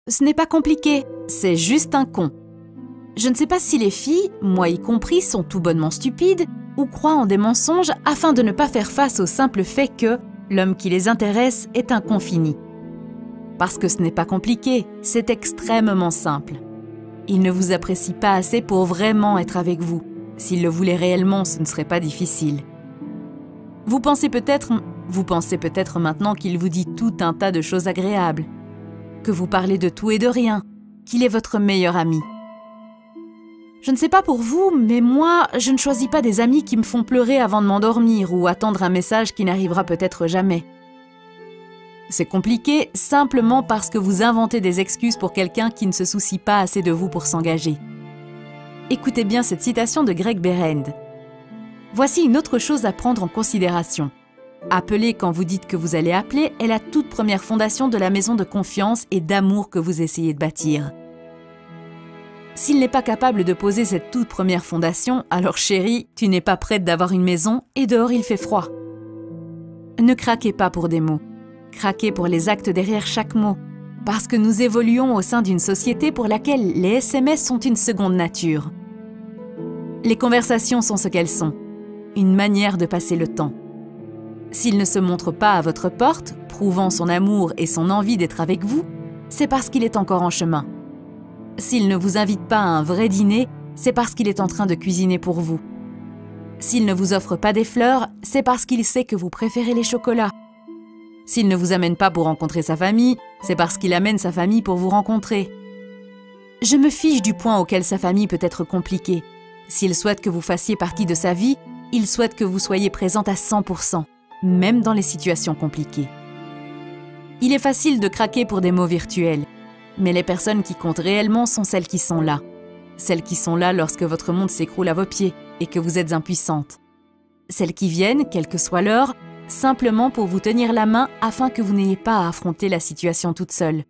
Ce n'est pas compliqué, c'est juste un con. Je ne sais pas si les filles, moi y compris, sont tout bonnement stupides ou croient en des mensonges afin de ne pas faire face au simple fait que l'homme qui les intéresse est un con fini. Parce que ce n'est pas compliqué, c'est extrêmement simple. Il ne vous apprécie pas assez pour vraiment être avec vous. S'il le voulait réellement, ce ne serait pas difficile. Vous pensez peut-être maintenant qu'il vous dit tout un tas de choses agréables, que vous parlez de tout et de rien, qu'il est votre meilleur ami. Je ne sais pas pour vous, mais moi, je ne choisis pas des amis qui me font pleurer avant de m'endormir ou attendre un message qui n'arrivera peut-être jamais. C'est compliqué simplement parce que vous inventez des excuses pour quelqu'un qui ne se soucie pas assez de vous pour s'engager. Écoutez bien cette citation de Greg Behrendt. Voici une autre chose à prendre en considération. Appeler quand vous dites que vous allez appeler est la toute première fondation de la maison de confiance et d'amour que vous essayez de bâtir. S'il n'est pas capable de poser cette toute première fondation, alors chérie, tu n'es pas prête d'avoir une maison et dehors il fait froid. Ne craquez pas pour des mots. Craquez pour les actes derrière chaque mot. Parce que nous évoluons au sein d'une société pour laquelle les SMS sont une seconde nature. Les conversations sont ce qu'elles sont. Une manière de passer le temps. S'il ne se montre pas à votre porte, prouvant son amour et son envie d'être avec vous, c'est parce qu'il est encore en chemin. S'il ne vous invite pas à un vrai dîner, c'est parce qu'il est en train de cuisiner pour vous. S'il ne vous offre pas des fleurs, c'est parce qu'il sait que vous préférez les chocolats. S'il ne vous amène pas pour rencontrer sa famille, c'est parce qu'il amène sa famille pour vous rencontrer. Je me fiche du point auquel sa famille peut être compliquée. S'il souhaite que vous fassiez partie de sa vie, il souhaite que vous soyez présente à 100%, même dans les situations compliquées. Il est facile de craquer pour des mots virtuels, mais les personnes qui comptent réellement sont celles qui sont là. Celles qui sont là lorsque votre monde s'écroule à vos pieds et que vous êtes impuissante. Celles qui viennent, quelle que soit l'heure, simplement pour vous tenir la main afin que vous n'ayez pas à affronter la situation toute seule.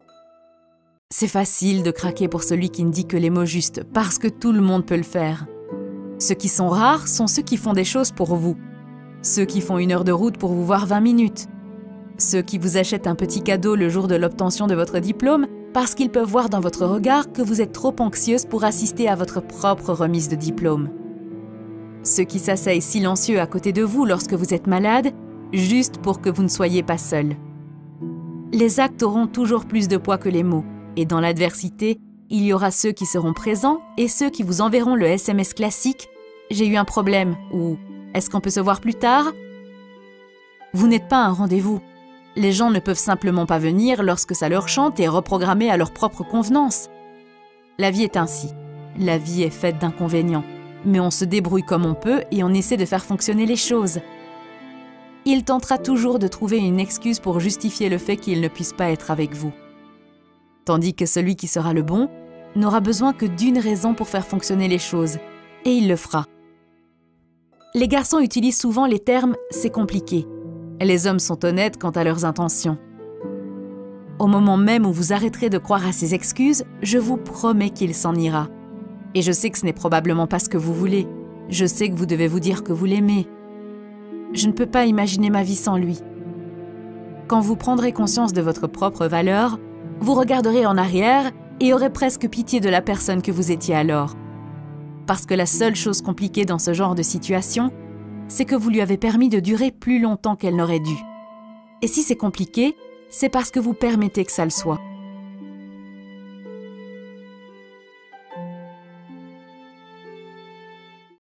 C'est facile de craquer pour celui qui ne dit que les mots justes, parce que tout le monde peut le faire. Ceux qui sont rares sont ceux qui font des choses pour vous. Ceux qui font 1 heure de route pour vous voir 20 minutes. Ceux qui vous achètent un petit cadeau le jour de l'obtention de votre diplôme parce qu'ils peuvent voir dans votre regard que vous êtes trop anxieuse pour assister à votre propre remise de diplôme. Ceux qui s'asseyent silencieux à côté de vous lorsque vous êtes malade, juste pour que vous ne soyez pas seul. Les actes auront toujours plus de poids que les mots, et dans l'adversité, il y aura ceux qui seront présents et ceux qui vous enverront le SMS classique « J'ai eu un problème » ou « Est-ce qu'on peut se voir plus tard ?» Vous n'êtes pas un rendez-vous. Les gens ne peuvent simplement pas venir lorsque ça leur chante et reprogrammer à leur propre convenance. La vie est ainsi. La vie est faite d'inconvénients. Mais on se débrouille comme on peut et on essaie de faire fonctionner les choses. Il tentera toujours de trouver une excuse pour justifier le fait qu'il ne puisse pas être avec vous. Tandis que celui qui sera le bon n'aura besoin que d'une raison pour faire fonctionner les choses, et il le fera. Les garçons utilisent souvent les termes « c'est compliqué ». Les hommes sont honnêtes quant à leurs intentions. Au moment même où vous arrêterez de croire à ces excuses, je vous promets qu'il s'en ira. Et je sais que ce n'est probablement pas ce que vous voulez. Je sais que vous devez vous dire que vous l'aimez. Je ne peux pas imaginer ma vie sans lui. Quand vous prendrez conscience de votre propre valeur, vous regarderez en arrière et aurez presque pitié de la personne que vous étiez alors. Parce que la seule chose compliquée dans ce genre de situation, c'est que vous lui avez permis de durer plus longtemps qu'elle n'aurait dû. Et si c'est compliqué, c'est parce que vous permettez que ça le soit.